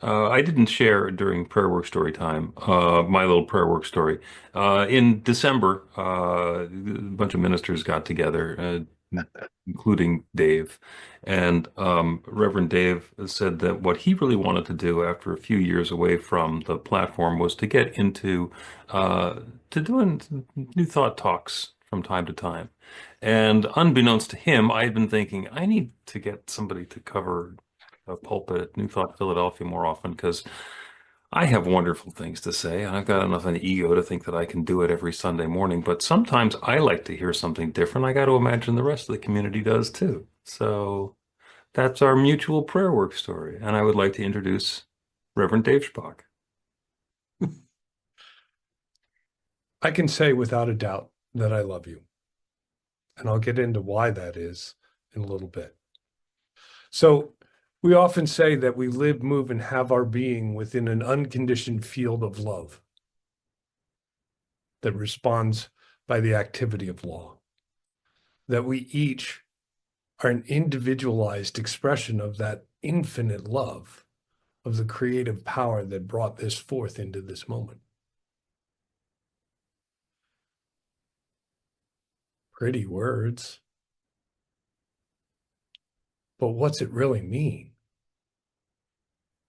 I didn't share during prayer work story time, my little prayer work story. In December, a bunch of ministers got together, including Dave. And Reverend Dave said that what he really wanted to do after a few years away from the platform was to get into uh, to doing New Thought talks from time to time. And unbeknownst to him, I had been thinking, I need to get somebody to cover a pulpit at New Thought Philadelphia more often because I have wonderful things to say, and I've got enough of an ego to think that I can do it every Sunday morning. But sometimes I like to hear something different. I got to imagine the rest of the community does too. So that's our mutual prayer work story. And I would like to introduce Reverend Dave Schpok. I can say without a doubt that I love you. And I'll get into why that is in a little bit. So, we often say that we live, move, and have our being within an unconditioned field of love that responds by the activity of law. That we each are an individualized expression of that infinite love of the creative power that brought this forth into this moment. Pretty words. But what's it really mean?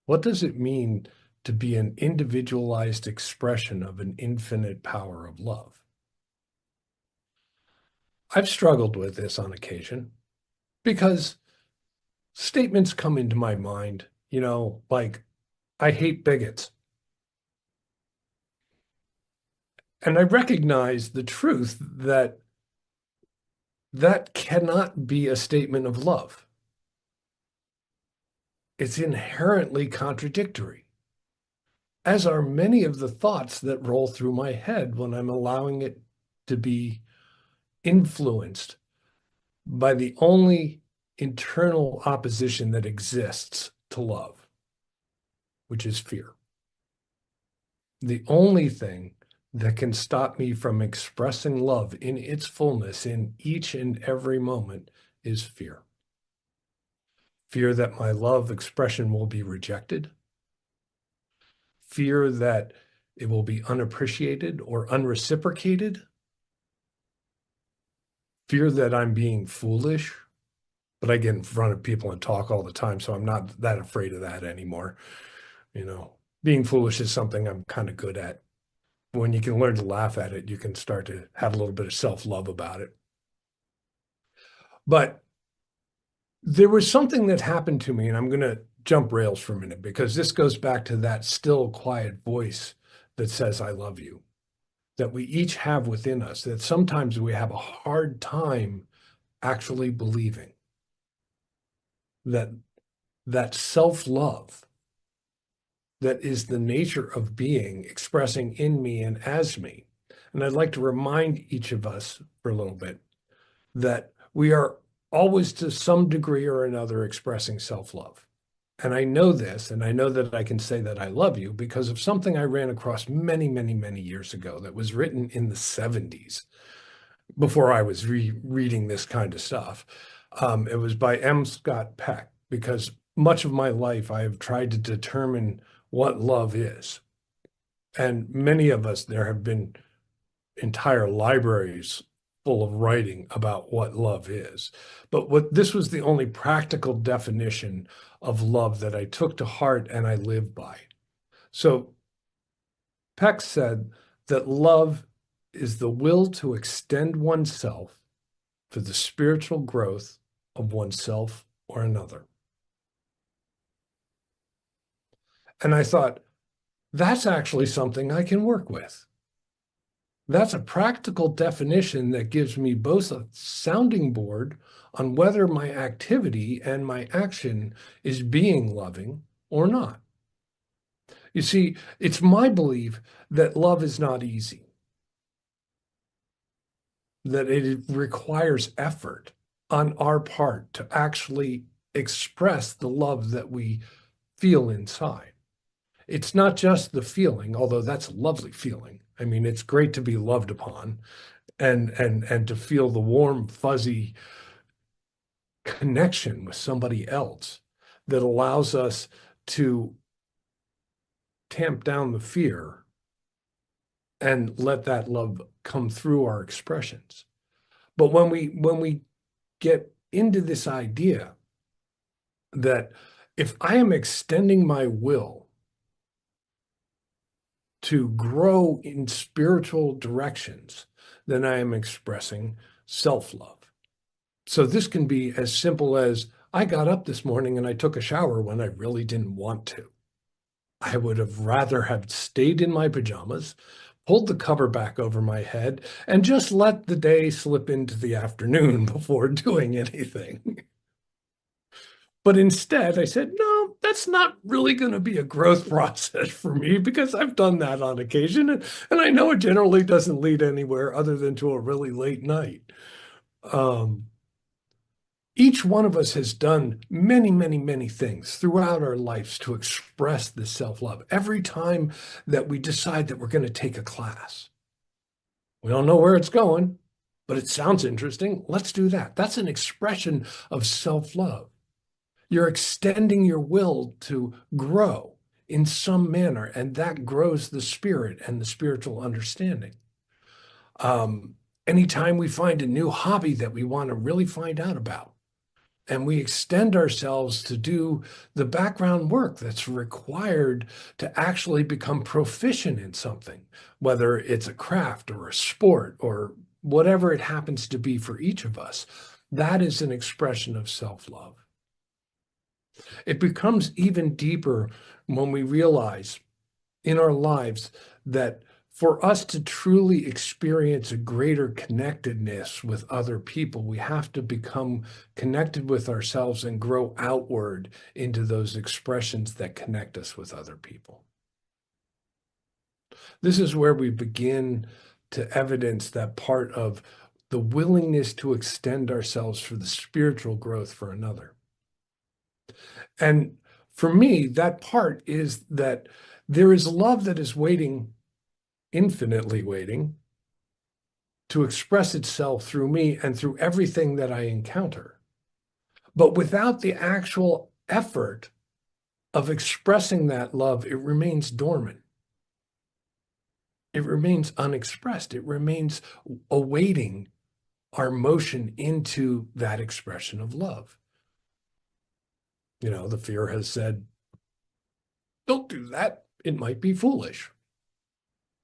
What does it mean to be an individualized expression of an infinite power of love? I've struggled with this on occasion because statements come into my mind, like, I hate bigots. And I recognize the truth that that cannot be a statement of love. It's inherently contradictory, as are many of the thoughts that roll through my head when I'm allowing it to be influenced by the only internal opposition that exists to love, which is fear. The only thing that can stop me from expressing love in its fullness in each and every moment is fear. Fear that my love expression will be rejected. Fear that it will be unappreciated or unreciprocated. Fear that I'm being foolish, but I get in front of people and talk all the time, so I'm not that afraid of that anymore. Being foolish is something I'm kind of good at. When you can learn to laugh at it, you can start to have a little bit of self-love about it. But there was something that happened to me, and I'm going to jump rails for a minute because this goes back to that still, quiet voice that says, I love you, that we each have within us, that sometimes we have a hard time actually believing that that self-love that is the nature of being expressing in me and as me. And I'd like to remind each of us for a little bit that we are always to some degree or another expressing self-love. And I know this, and I know that I can say that I love you because of something I ran across many, many, many years ago that was written in the 70s before I was reading this kind of stuff. It was by M. Scott Peck, because much of my life I have tried to determine what love is. And many of us, there have been entire libraries full of writing about what love is. But this was the only practical definition of love that I took to heart and I live by. So Peck said that love is the will to extend oneself for the spiritual growth of oneself or another. And I thought, that's actually something I can work with. That's a practical definition that gives me both a sounding board on whether my activity and my action is being loving or not. You see, it's my belief that love is not easy, that it requires effort on our part to actually express the love that we feel inside. It's not just the feeling, although that's a lovely feeling. I mean, it's great to be loved upon and to feel the warm, fuzzy connection with somebody else that allows us to tamp down the fear and let that love come through our expressions. But when we get into this idea that if I am extending my will to grow in spiritual directions, then I am expressing self-love. So this can be as simple as I got up this morning and I took a shower when I really didn't want to. I would have rather have stayed in my pajamas, pulled the cover back over my head, and just let the day slip into the afternoon before doing anything. But instead, I said, no, that's not really going to be a growth process for me because I've done that on occasion. And I know it generally doesn't lead anywhere other than to a really late night. Um, each one of us has done many, many, many things throughout our lives to express this self-love. Every time that we decide that we're going to take a class, we don't know where it's going, but it sounds interesting. Let's do that. That's an expression of self-love. You're extending your will to grow in some manner, and that grows the spirit and the spiritual understanding. Um, Anytime we find a new hobby that we want to really find out about, and we extend ourselves to do the background work that's required to actually become proficient in something, whether it's a craft or a sport or whatever it happens to be for each of us, that is an expression of self-love. It becomes even deeper when we realize in our lives that for us to truly experience a greater connectedness with other people, we have to become connected with ourselves and grow outward into those expressions that connect us with other people. This is where we begin to evidence that part of the willingness to extend ourselves for the spiritual growth for another. And for me, that part is that there is love that is waiting, infinitely waiting, to express itself through me and through everything that I encounter. But without the actual effort of expressing that love, it remains dormant. It remains unexpressed. It remains awaiting our motion into that expression of love. You know, the fear has said, don't do that. It might be foolish.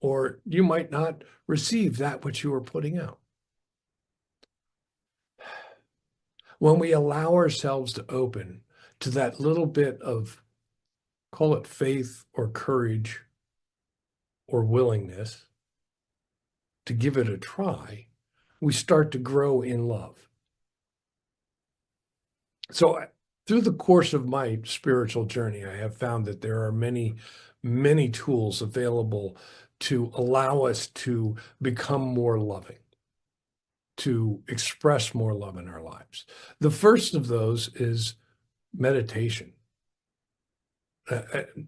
Or you might not receive that which you are putting out. When we allow ourselves to open to that little bit of, call it faith or courage or willingness to give it a try, we start to grow in love. So through the course of my spiritual journey, I have found that there are many, many tools available to allow us to become more loving, to express more love in our lives. The first of those is meditation.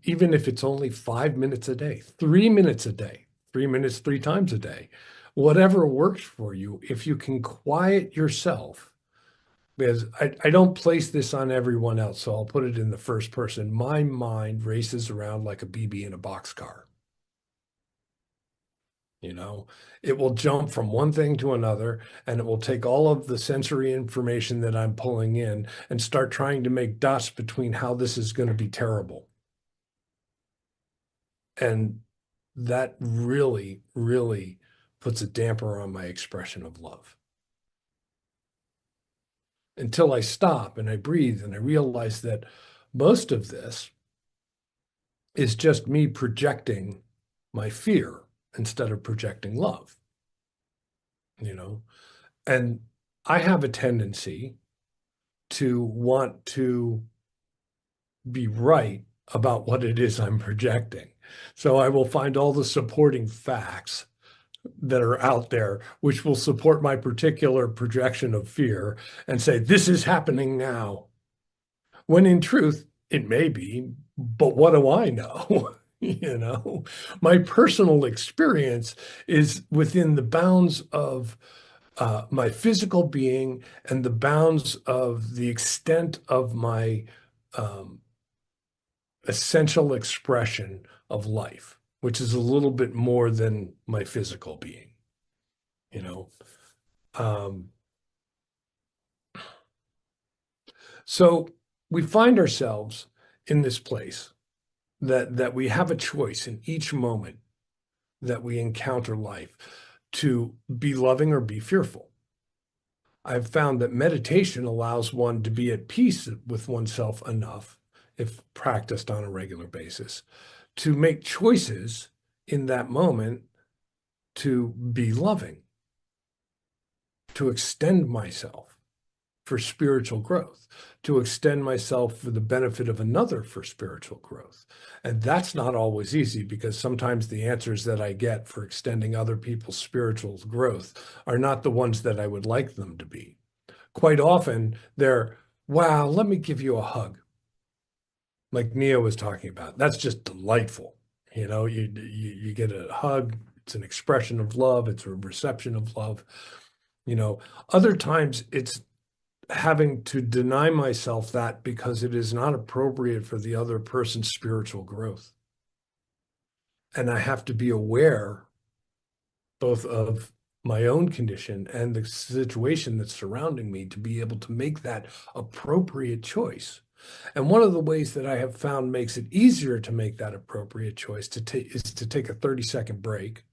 Even if it's only 5 minutes a day, 3 minutes a day, 3 minutes, 3 times a day, whatever works for you, if you can quiet yourself, because I don't place this on everyone else, so I'll put it in the first person. My mind races around like a BB in a boxcar. You know, it will jump from one thing to another, and it will take all of the sensory information that I'm pulling in and start trying to make dots between how this is going to be terrible. And that really, really puts a damper on my expression of love. Until I stop and I breathe and I realize that most of this is just me projecting my fear instead of projecting love, you know? And I have a tendency to want to be right about what it is I'm projecting. So I will find all the supporting facts that are out there, which will support my particular projection of fear and say, this is happening now. When in truth, it may be, but what do I know? You know, my personal experience is within the bounds of my physical being and the bounds of the extent of my um, essential expression of life, which is a little bit more than my physical being, you know. Um, so we find ourselves in this place that we have a choice in each moment that we encounter life to be loving or be fearful. I've found that meditation allows one to be at peace with oneself enough, if practiced on a regular basis, to make choices in that moment to be loving, to extend myself for spiritual growth, to extend myself for the benefit of another for spiritual growth. And that's not always easy, because sometimes the answers that I get for extending other people's spiritual growth are not the ones that I would like them to be. Quite often they're, wow, let me give you a hug, like Nia was talking about. That's just delightful. You get a hug. It's an expression of love. It's a reception of love. Other times it's having to deny myself that because it is not appropriate for the other person's spiritual growth. And I have to be aware both of my own condition and the situation that's surrounding me to be able to make that appropriate choice. And one of the ways that I have found makes it easier to make that appropriate choice is to take a 30-second break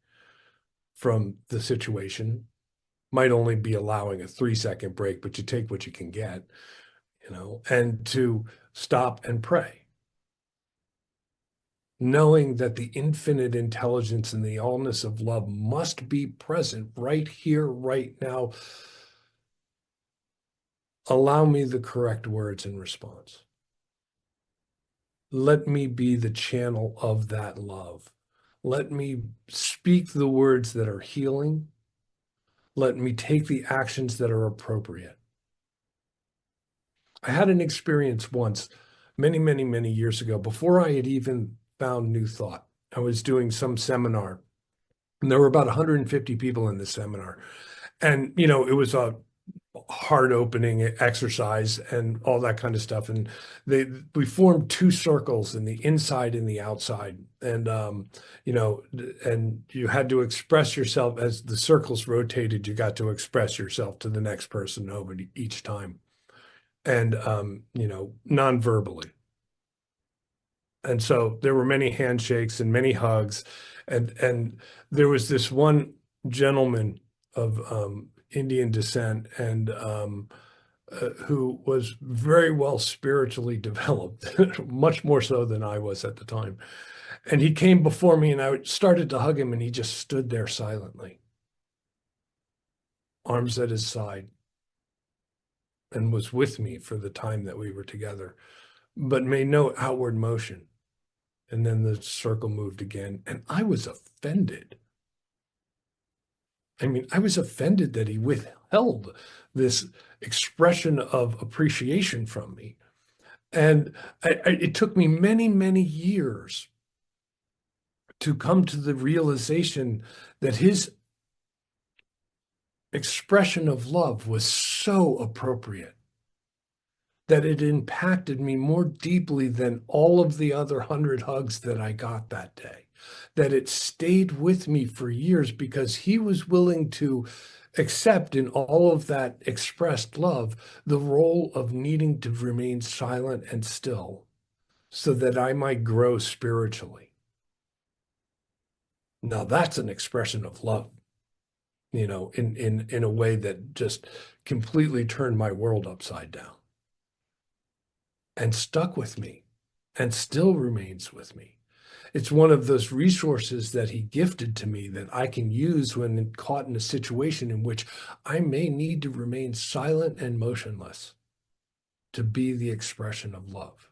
from the situation. Might only be allowing a 3-second break, but you take what you can get, and to stop and pray, knowing that the infinite intelligence and the allness of love must be present right here, right now. Allow me the correct words in response. Let me be the channel of that love. Let me speak the words that are healing. Let me take the actions that are appropriate. I had an experience once, many, many, many years ago, before I had even found New Thought. I was doing some seminar, and there were about 150 people in the seminar. And, it was a heart opening exercise and all that kind of stuff. And we formed two circles, in the inside and the outside. And, and you had to express yourself as the circles rotated. You got to express yourself to the next person over each time. And, non-verbally. And so there were many handshakes and many hugs. And there was this one gentleman of Indian descent, and who was very well spiritually developed, much more so than I was at the time. And he came before me, and I started to hug him, and he just stood there silently, arms at his side, and was with me for the time that we were together, but made no outward motion. And then the circle moved again, and I was offended. I mean, I was offended that he withheld this expression of appreciation from me. And it took me many, many years to come to the realization that his expression of love was so appropriate, that it impacted me more deeply than all of the other 100 hugs that I got that day, that it stayed with me for years, because he was willing to accept, in all of that expressed love, the role of needing to remain silent and still so that I might grow spiritually. Now that's an expression of love, in a way that just completely turned my world upside down, and stuck with me, and still remains with me. It's one of those resources that he gifted to me that I can use when caught in a situation in which I may need to remain silent and motionless to be the expression of love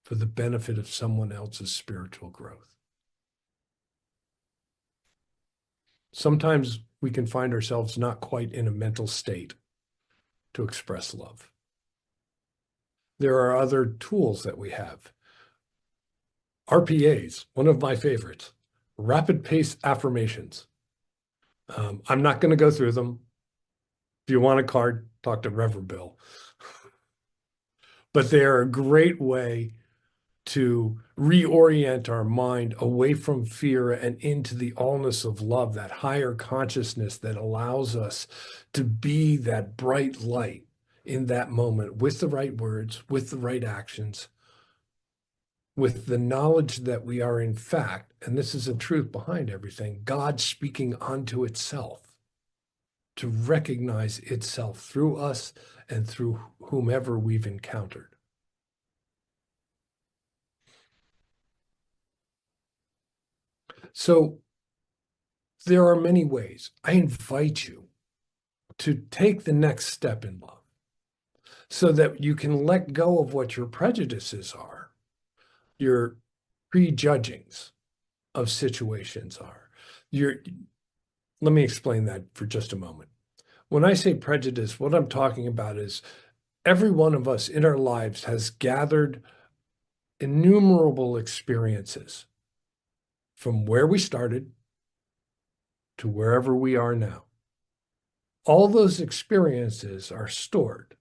for the benefit of someone else's spiritual growth. Sometimes we can find ourselves not quite in a mental state to express love. There are other tools that we have. RPAs, one of my favorites, rapid pace affirmations. I'm not going to go through them. If you want a card, talk to Reverend Bill. But they are a great way to reorient our mind away from fear and into the allness of love, that higher consciousness that allows us to be that bright light in that moment with the right words, with the right actions, with the knowledge that we are, in fact, and this is a truth behind everything, God speaking onto itself to recognize itself through us and through whomever we've encountered. So there are many ways. I invite you to take the next step in love so that you can let go of what your prejudices are, your prejudgings of situations are. Let me explain that for just a moment. When I say prejudice, what I'm talking about is every one of us in our lives has gathered innumerable experiences from where we started to wherever we are now. All those experiences are stored.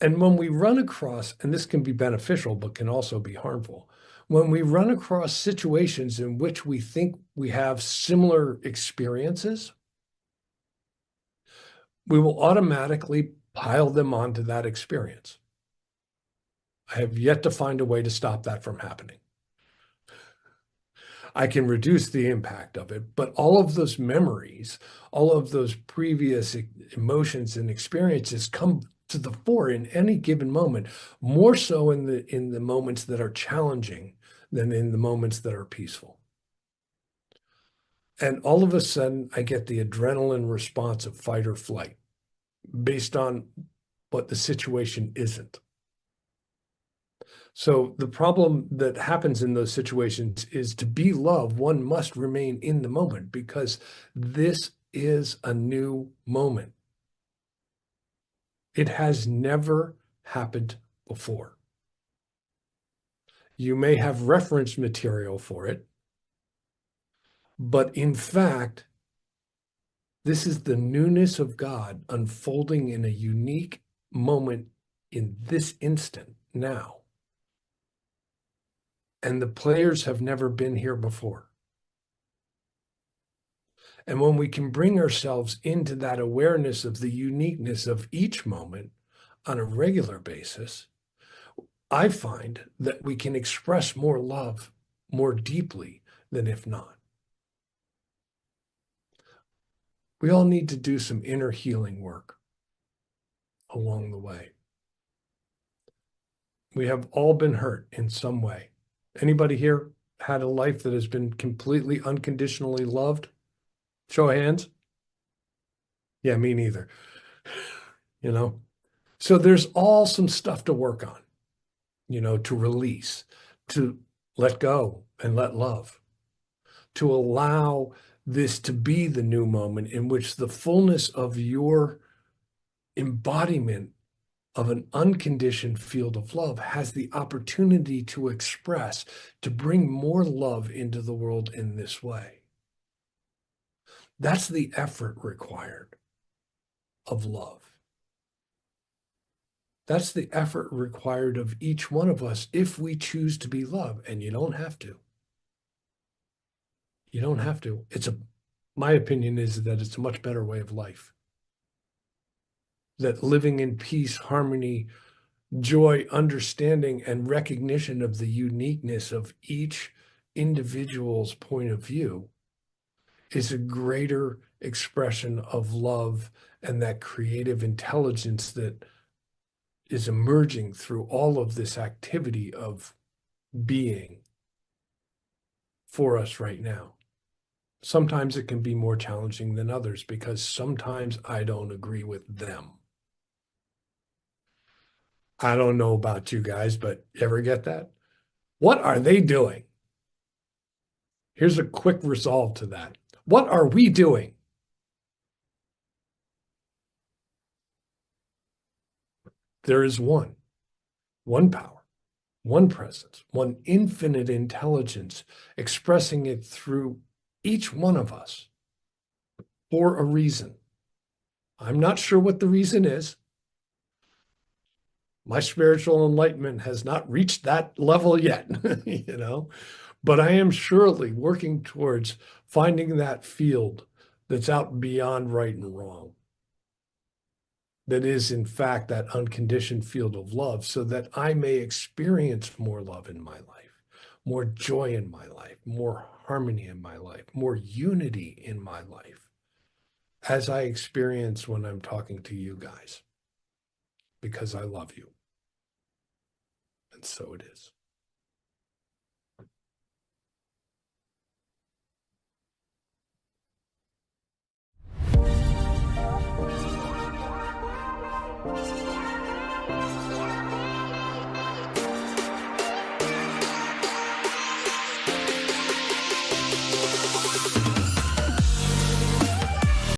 And when we run across, and this can be beneficial, but can also be harmful, when we run across situations in which we think we have similar experiences, we will automatically pile them onto that experience. I have yet to find a way to stop that from happening. I can reduce the impact of it, but all of those memories, all of those previous emotions and experiences come to the fore in any given moment, more so in the moments that are challenging than in the moments that are peaceful. And all of a sudden, I get the adrenaline response of fight or flight based on what the situation isn't. So the problem that happens in those situations is to be love, one must remain in the moment because this is a new moment. It has never happened before. You may have reference material for it, but in fact, this is the newness of God unfolding in a unique moment in this instant now. And the players have never been here before. And when we can bring ourselves into that awareness of the uniqueness of each moment on a regular basis, I find that we can express more love more deeply than if not. We all need to do some inner healing work along the way. We have all been hurt in some way. Anybody here had a life that has been completely unconditionally loved? Show of hands. Yeah, me neither. You know, so there's all some stuff to work on, to release, to let go and let love, to allow this to be the new moment in which the fullness of your embodiment of an unconditioned field of love has the opportunity to express, to bring more love into the world in this way. That's the effort required of love. That's the effort required of each one of us if we choose to be love. And you don't have to. You don't have to. My opinion is that it's a much better way of life. That living in peace, harmony, joy, understanding, and recognition of the uniqueness of each individual's point of view is a greater expression of love and that creative intelligence that is emerging through all of this activity of being for us right now. Sometimes it can be more challenging than others because sometimes I don't agree with them. I don't know about you guys, but you ever get that? What are they doing? Here's a quick resolve to that. What are we doing? There is one power, one presence, one infinite intelligence expressing it through each one of us for a reason. I'm not sure what the reason is. My spiritual enlightenment has not reached that level yet, you know, but I am surely working towards finding that field that's out beyond right and wrong, that is, in fact, that unconditioned field of love, so that I may experience more love in my life, more joy in my life, more harmony in my life, more unity in my life, as I experience when I'm talking to you guys, because I love you. And so it is.